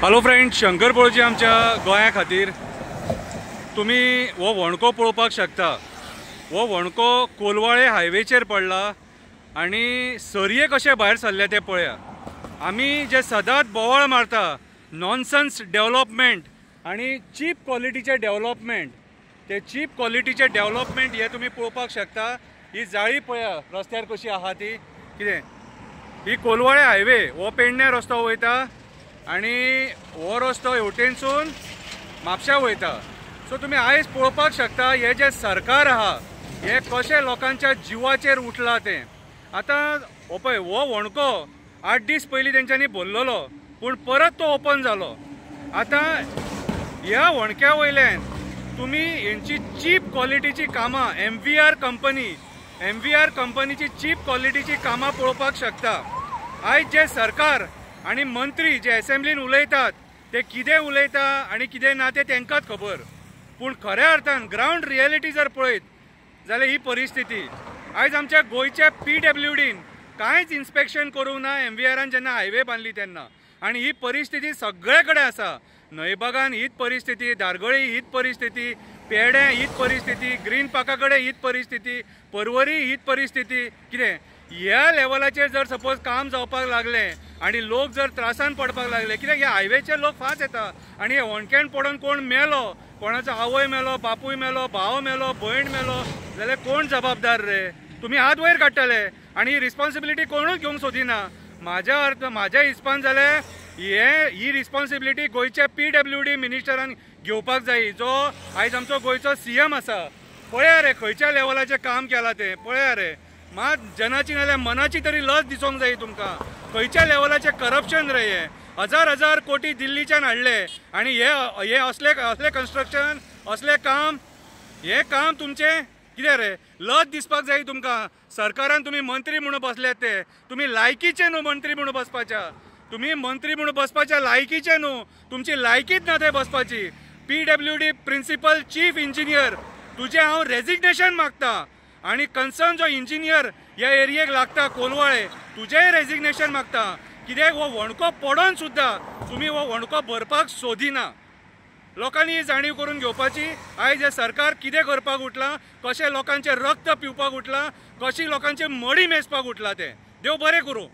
Hello friend, Shankar पळोवची आमच्या गोंया खातीर तुम्ही वो वणको पळोवपाक शकता। वो वणको कोलवाळे हायवेचेर पडला आणि सरये कशे भायर सरले ते पळया। आमी जे सदांच बोवाळ मारता नॉनसेन्स डेव्हलपमेंट आणि चीप क्वॉलिटीचे डेव्हलपमेंट, ते चीप क्वॉलिटीचे डेव्हलपमेंट हे तुम्ही पळोवपाक शकता। ही जाळी पळया रस्त्यार कशी आहा ती, कितें ही कोलवाळे हायवे हो पेडणे रस्तो वयता आणि हो रस्तो हेवटेनसून म्हापशा वयता। सो तुम्ही आयज पळोवपाक शकता हे जे सरकार आहा हे कशे लोकांच्या जिवाचेर उठला ते। आतां हो पळय हो वणको 8 दीस पयलीं तेंच्यांनी भरलेलो, पूण परत तो ओपन जालो। आतां ह्या वणक्या वयल्यान तुम्ही हेंची चीप क्वॉलिटीची कामां MVR कंपनीची चीप क्वॉलिटीची कामां पळोवपाक शकता। आयज जे सरकार आणि मंत्री जे असेंब्लीन उलयतात ते कितें उलयता आणि कितें ना ते तेंकाच खबर, पूण खऱ्या अर्थान ग्राउंड रियलिटी जर पळयत जाल्यार ही परिस्थिती। आयज आमच्या गोंयच्या PWDन कांयच इन्स्पेक्शन करूंक ना MVRन जेन्ना हायवे बांदली तेन्ना, आणि ही परिस्थिती सगळे कडेन आसा। नयबागान हीच परिस्थिती, दारगळी हीच परिस्थिती, पेडे हीच परिस्थिती, ग्रीन पार्का कडेन हीच परिस्थिती, पर्वरी हीच परिस्थिती। कितें ह्या लेवलाचेर जर सपोज काम जावपाक लागले आणि लोक जर त्रासान पडपाक लागले, कित्याक ह्या हायवेचेर लोक फास्ट येता आणि हे वणक्यान पडून कोण मेलो, कोणाचो आवय मेलो, बापूय मेलो, भाव मेलो, भयण मेलो जाल्यार कोण जबाबदार रे? तुम्ही हात वयर काडटले आणि ही रिस्पॉन्सिबिलिटी कोणूच घेवंक सोदिना। म्हाज्या हिसपान जाल्यार ही रिस्पॉन्सिबिलिटी गोंयच्या PWD मिनिस्टरान घेवपाक जाय, जो आयज आमचो गोंयचो CM आसा। पळया रे खंयच्या लेवलाचें काम केलां ते, पळया रे। मात जनाची नाल्यार मनाची तरी लज दिसोंक जाय तुमकां। खंयच्या लेवलाचें करप्शन रे हे। हजार कोटी दिल्लीच्यान हाडले आणि हे असले कन्स्ट्रक्शन, असले काम, हे काम तुमचे कितें रे? लज दिसपाक जाय तुमकां। सरकारान तुम्ही मंत्री म्हणून बसले ते, तुम्ही लायकीचे न्हू मंत्री म्हणून बसपाच्या, तुम्ही मंत्री म्हणून बसपाच्या लायकीचे न्हू, तुमची लायकीच ना ते बसपाची। PWD प्रिन्सिपल चीफ इंजिनियर तुझे हांव रेजिग्नेशन मागता, आणि कन्सर्न जो इंजिनियर ह्या एरियेक लागता कोलवाळे तुझेय रेजिग्नेशन मागता। कित्याक हो वणको पडोन सुद्धा तुम्ही हो वणको भरपाक सोदिना। लोकांनी ही जाणीव करून घेवपाची आयज हे सरकार कितें करपाक उठला, कशे लोकांचे रक्त पिवपाक उठला, कशी लोकांचे मडी मेजपाक उठला ते। देव बरें करूं।